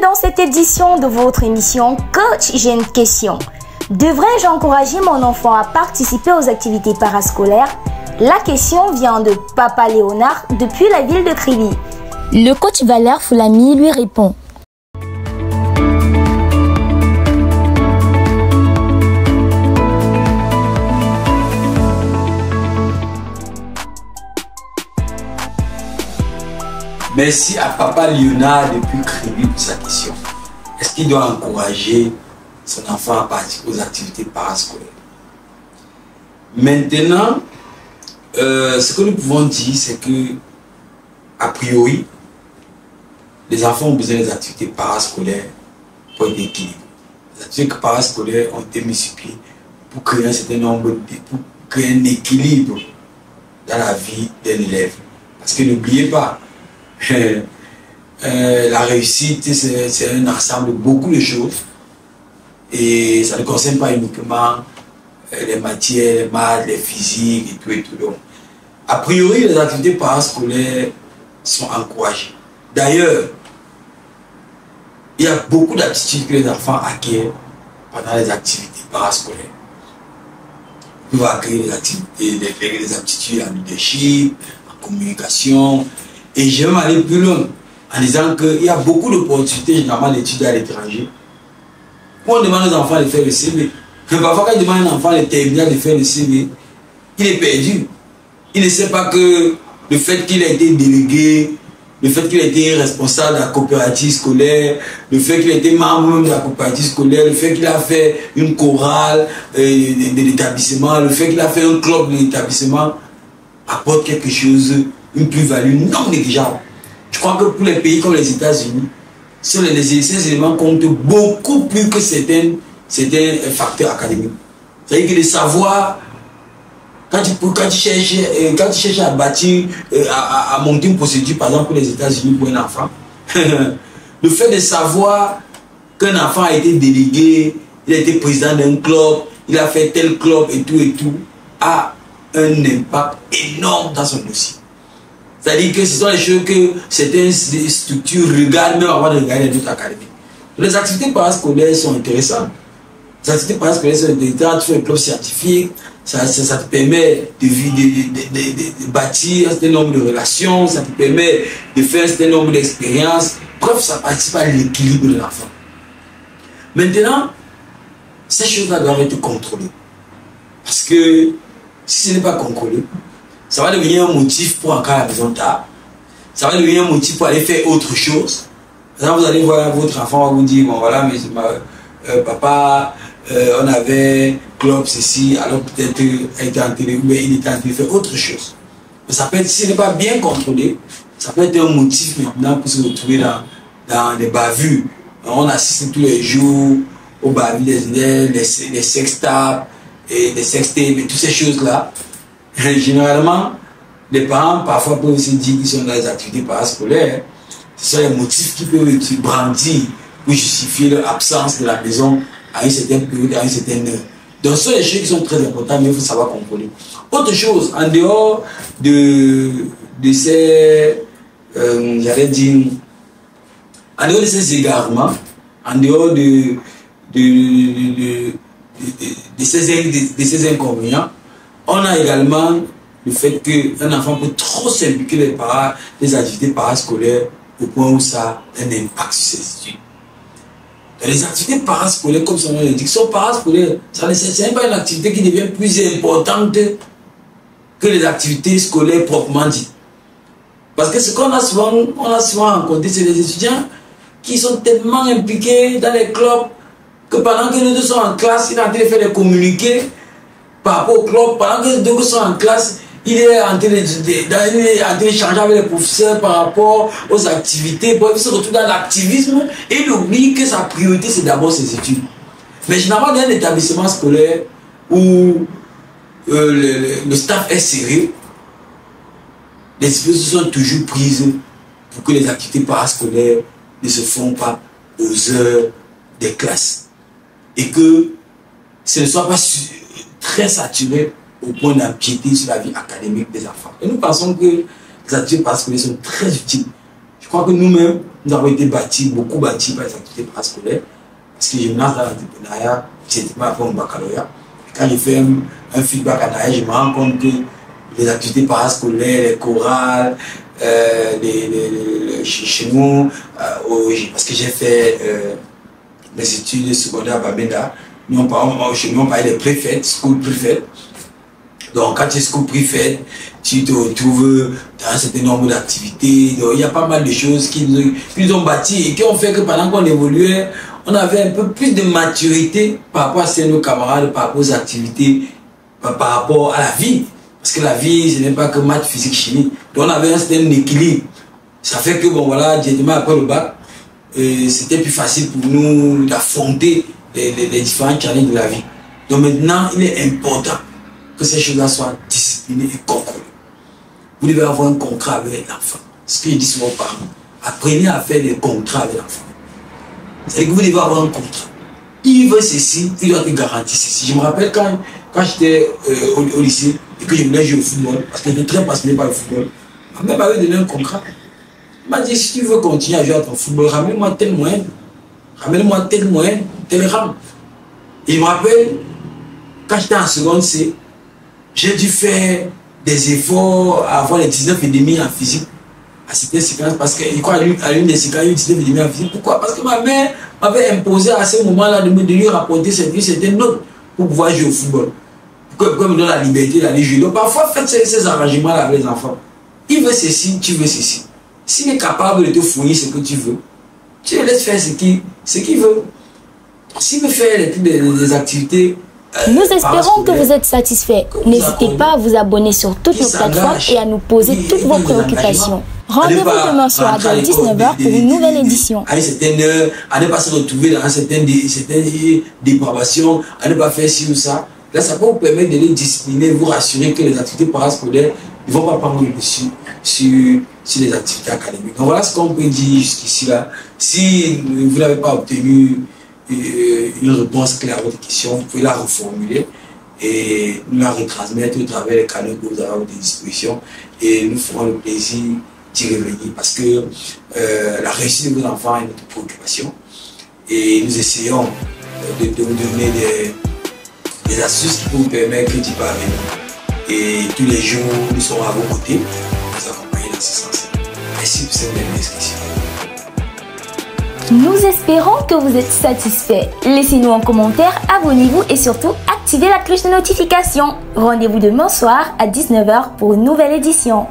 dans cette édition de votre émission Coach, j'ai une question. Devrais-je encourager mon enfant à participer aux activités parascolaires? La question vient de Papa Léonard depuis la ville de Kribi. Le coach Valère Foulami lui répond. Merci à Papa Léonard depuis Kribi pour sa question. Est-ce qu'il doit encourager son enfant à participer aux activités parascolaires? Maintenant, ce que nous pouvons dire, c'est que, a priori, les enfants ont besoin des activités parascolaires pour être équilibrés. Les activités parascolaires ont été multipliées pour créer un certain nombre, pour créer un équilibre dans la vie d'un élève. Parce que n'oubliez pas, la réussite, c'est un ensemble de beaucoup de choses et ça ne concerne pas uniquement les matières, les maths, les physiques et tout et tout. Donc, a priori, les activités parascolaires sont encouragées. D'ailleurs, il y a beaucoup d'aptitudes que les enfants acquièrent pendant les activités parascolaires. Ils vont acquérir des aptitudes en leadership, en communication. Et je vais aller plus loin en disant qu'il y a beaucoup d'opportunités généralement d'études à l'étranger. Où on demande aux enfants de faire le CV. Mais parfois quand on demande à un enfant de terminer de faire le CV, il est perdu. Il ne sait pas que le fait qu'il a été délégué, le fait qu'il a été responsable de la coopérative scolaire, le fait qu'il a été membre de la coopérative scolaire, le fait qu'il a fait une chorale de l'établissement, le fait qu'il a fait un club de l'établissement, apporte quelque chose, une plus-value non négligeable. Je crois que pour les pays comme les États-Unis, ces éléments comptent beaucoup plus que certains facteurs académiques. C'est-à-dire que le savoir, quand tu cherches à bâtir, à monter une procédure, par exemple pour les États-Unis pour un enfant, le fait de savoir qu'un enfant a été délégué, il a été président d'un club, il a fait tel club et tout, a un impact énorme dans son dossier. C'est-à-dire que ce sont les choses que certaines structures regardent même avant de regarder les autres académiques. Les activités parascolaires sont intéressantes. Les activités parascolaires sont intéressantes. Tu fais un club scientifique, ça te permet de bâtir un certain nombre de relations, ça te permet de faire un certain nombre d'expériences. Bref, ça participe à l'équilibre de l'enfant. Maintenant, ces choses-là doivent être contrôlées. Parce que si ce n'est pas contrôlé, ça va devenir un motif pour entrer à la maison tard. Ça va devenir un motif pour aller faire autre chose. Par exemple, vous allez voir votre enfant va vous dire, bon voilà, mais papa, on avait club ceci, alors peut-être il était en train de faire autre chose. Mais ça peut être, si ce n'est pas bien contrôlé, ça peut être un motif maintenant pour se retrouver dans des bavures. On assiste tous les jours aux bavures des élèves, les sextapes, et les sextapes et toutes ces choses-là. Généralement, les parents parfois peuvent se dire qu'ils sont dans les activités parascolaires. Ce sont les motifs qui peuvent être brandis pour justifier leur absence de la maison à une certaine période, à une certaine heure. Donc, ce sont des choses qui sont très importantes, mais il faut savoir contrôler. Autre chose, en dehors de ces, j'allais dire, en dehors de ces égarements, en dehors de ces inconvénients, on a également le fait qu'un enfant peut trop s'impliquer dans les activités parascolaires au point où ça a un impact sur ses études. Dans les activités parascolaires, comme son nom l'indique, sont parascolaires. Ce n'est pas une activité qui devient plus importante que les activités scolaires proprement dites. Parce que ce qu'on a souvent rencontré, c'est des étudiants qui sont tellement impliqués dans les clubs que pendant que les deux sont en classe, ils sont en train de faire des communiqués par rapport au club. Pendant que les deux sont en classe, il est en train d'échanger avec les professeurs par rapport aux activités. Il se retrouve dans l'activisme et il oublie que sa priorité, c'est d'abord ses études. Mais généralement, dans un établissement scolaire où le staff est serré, les dispositions sont toujours prises pour que les activités parascolaires ne se font pas aux heures des classes. Et que ce ne soit pas très saturé au point d'empiéter sur la vie académique des enfants. Et nous pensons que les activités parascolaires sont très utiles. Je crois que nous-mêmes, nous avons été bâtis, beaucoup bâtis par les activités parascolaires. Parce que je me lance dans l'entrepreneuriat, c'était pas après mon baccalauréat. Quand j'ai fait un feedback en arrière, je me rends compte que les activités parascolaires, les chorales, chez nous, parce que j'ai fait mes études secondaires à Bamenda, chez nous on parlait des préfètes, school préfètes. Donc quand tu es school préfète, tu te retrouves dans un certain nombre d'activités. Il y a pas mal de choses qui nous ont bâti et qui ont fait que pendant qu'on évoluait, on avait un peu plus de maturité par rapport à nos camarades, par rapport aux activités, par rapport à la vie. Parce que la vie, ce n'est pas que maths, physique, chimie. Donc on avait un certain équilibre. Ça fait que, bon voilà, directement après le bac, c'était plus facile pour nous d'affronter les différents challenges de la vie. Donc maintenant, il est important que ces choses-là soient disciplinées et contrôlées. Vous devez avoir un contrat avec l'enfant. Ce que je dis souvent aux parents. Apprenez à faire des contrats avec l'enfant. C'est-à-dire que vous devez avoir un contrat. Il veut ceci, il doit te garantir ceci. Je me rappelle quand j'étais au lycée et que je voulais jouer au football, parce que j'étais très passionné par le football, ma mère m'avait donné un contrat. Elle m'a dit, si tu veux continuer à jouer à ton football, ramène-moi tel moyen, tel rang. Et je me rappelle, quand j'étais en seconde C, j'ai dû faire des efforts à avoir les 19,5 en physique. À certaines séquences, parce que je crois à l'une des séquences, il y a eu 19,5 en physique. Pourquoi? Parce que ma mère m'avait imposé à ce moment-là de lui rapporter certaines notes pour pouvoir jouer au football. Pour me donner la liberté d'aller jouer. Donc parfois, faites ces arrangements-là avec les enfants. Il veut ceci, tu veux ceci. S'il est capable de te fournir ce que tu veux, tu le laisses faire ce qu'il veut. S'il veut faire des activités... Nous espérons que vous êtes satisfaits. N'hésitez pas à vous abonner sur toutes nos plateformes et à nous poser toutes vos préoccupations. Rendez-vous demain soir à 19h pour une nouvelle édition. À une certaine heure, à ne pas se retrouver dans certaines dépravations, à ne pas faire ci ou ça. Là, ça peut vous permettre de les discipliner, vous rassurer que les activités parascolaires ne vont pas prendre le dessus sur les activités académiques. Donc voilà ce qu'on peut dire jusqu'ici là. Si vous n'avez pas obtenu une réponse claire à votre question, vous pouvez la reformuler et nous la retransmettre au travers des canaux que vous avez à votre disposition et nous ferons le plaisir d'y revenir parce que la réussite de vos enfants est notre préoccupation et nous essayons de vous donner des astuces qui vous permettre d'y parvenir. Et tous les jours, nous serons à vos côtés pour vous accompagner dans ce sens. Merci pour cette belle description. Nous espérons que vous êtes satisfaits. Laissez-nous un commentaire, abonnez-vous et surtout activez la cloche de notification. Rendez-vous demain soir à 19h pour une nouvelle édition.